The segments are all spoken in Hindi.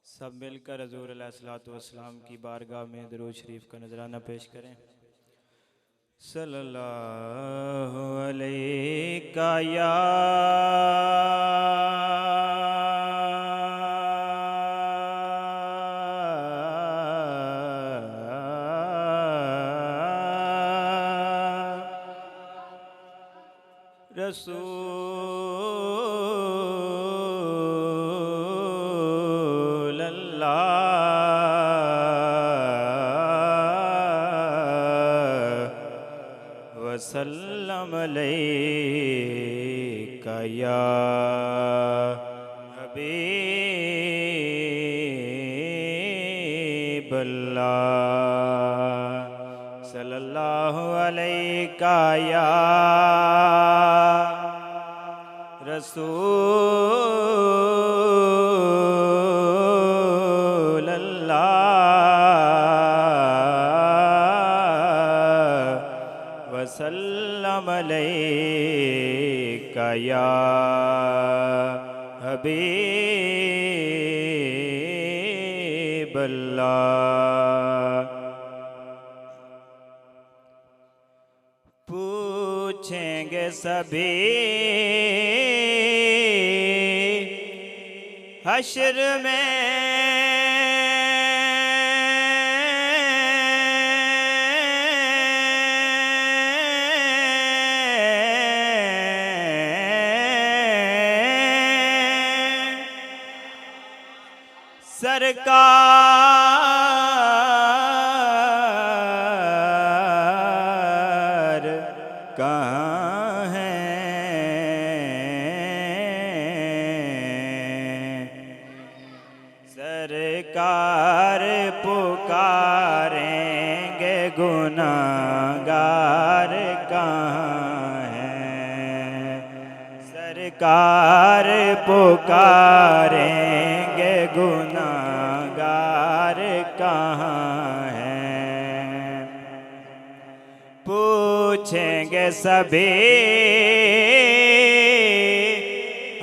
सब मिलकर हजूर अलैहिस्सलाम की बारगाह में दरूद शरीफ का नजराना पेश करें। सल्लल्लाहु अलैका या रसूल अल्लाह वसल्लम अलैका या हबीबल्लाह सल्लल्लाहु अलैका या रसूल अल्लाह वसल्लम अलैका या हबीबल्लाह। पूछेंगे सभी हश्र में सरकार कहाँ सरकार पुकारेंगे गुनाहगार कहाँ हैं सरकार पुकारेंगे गुनाहगार कहाँ हैं। पूछेंगे सभी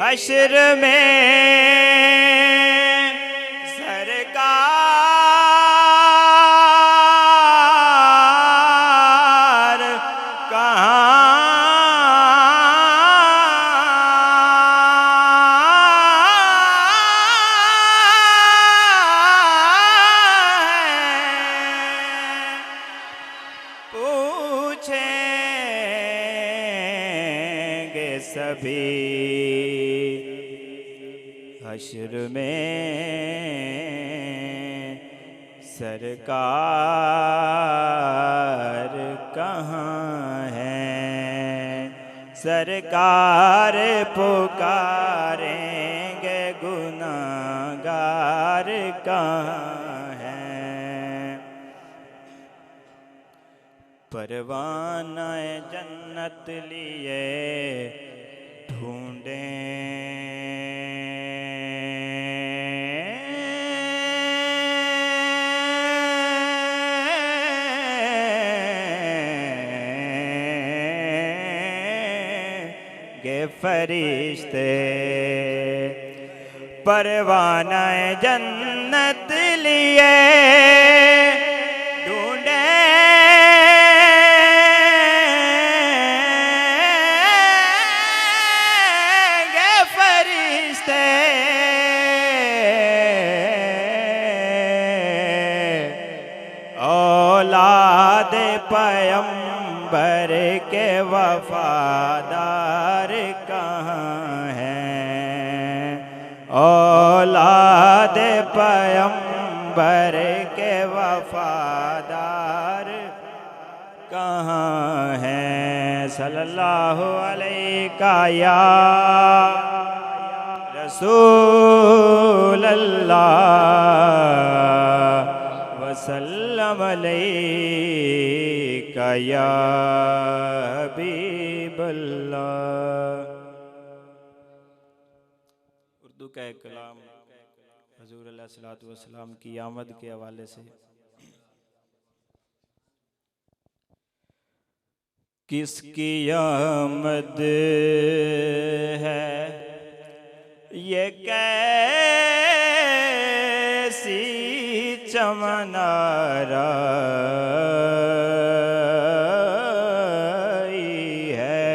हश्र में सरकार कहाँ पूछेंगे सभी हश्र में सरकार कहाँ है सरकार पुकारेंगे गुनाहगार कहाँ हैं। परवाना जन्नत लिए ढूंढेंगे फरिश्ते परवाना जन्नत लिए औलाद पैगंबर के वफादार कहाँ हैं औलाद पैगंबर के वफादार कहाँ हैं। सल्लल्लाहु अलैका या रसूल अल्लाह वसल्लम अलैका या हबीबल्लाह। उर्दू का एक कलाम हजूर अलैहिस्सलाम की आमद के हवाले से। किसकी आमद है ये चमनाराई है।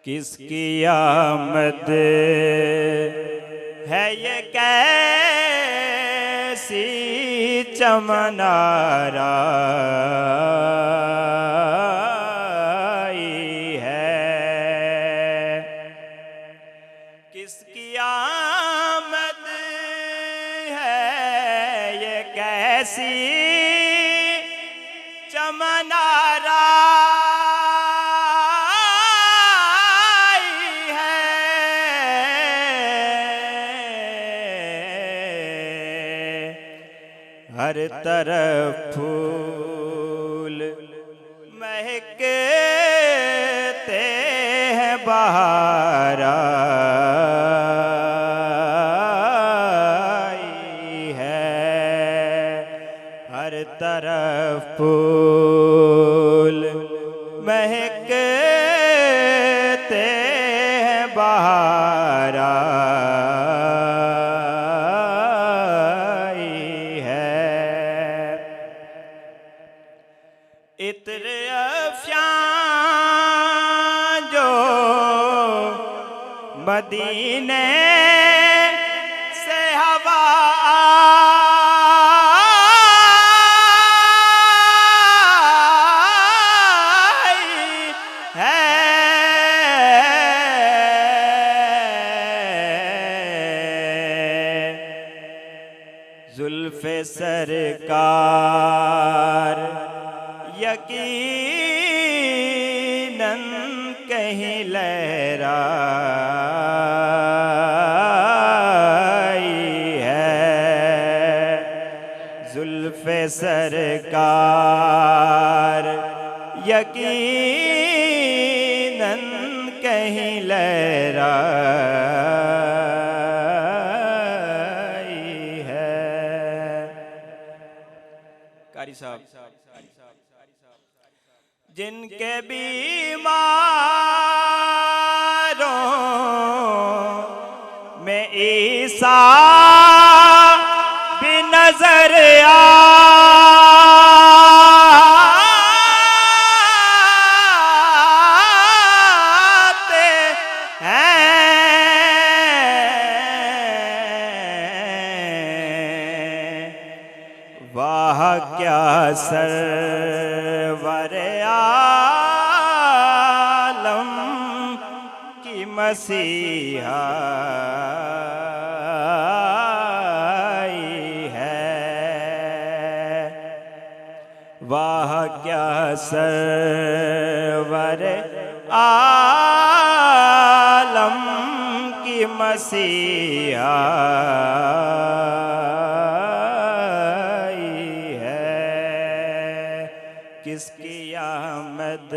किसकी आमद है ये कैसी चमनाराई है। किसकी आमद है ये कैसी चमनाराई है। हर तरफ फूल महकते हैं बहार आई है। हर तरफ फूल महकते हैं बहार इत्र अफ़्यां जो मदीने से हवा आई है। जुल्फ़े सरकार यकीनन कहीं लहराई है। जुल्फ़े सरकार यकीनन कहीं लहराई है। कारी साहब जिनके बीमारों में ईसा भी नजर आते हैं। वाह क्या सरवर आलम की मसीहा आई है। वाह क्या सरवर आलम की मसीहा किसकी आमद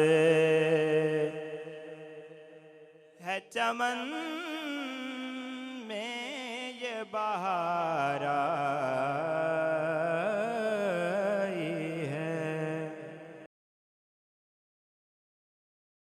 है चमन में ये बहार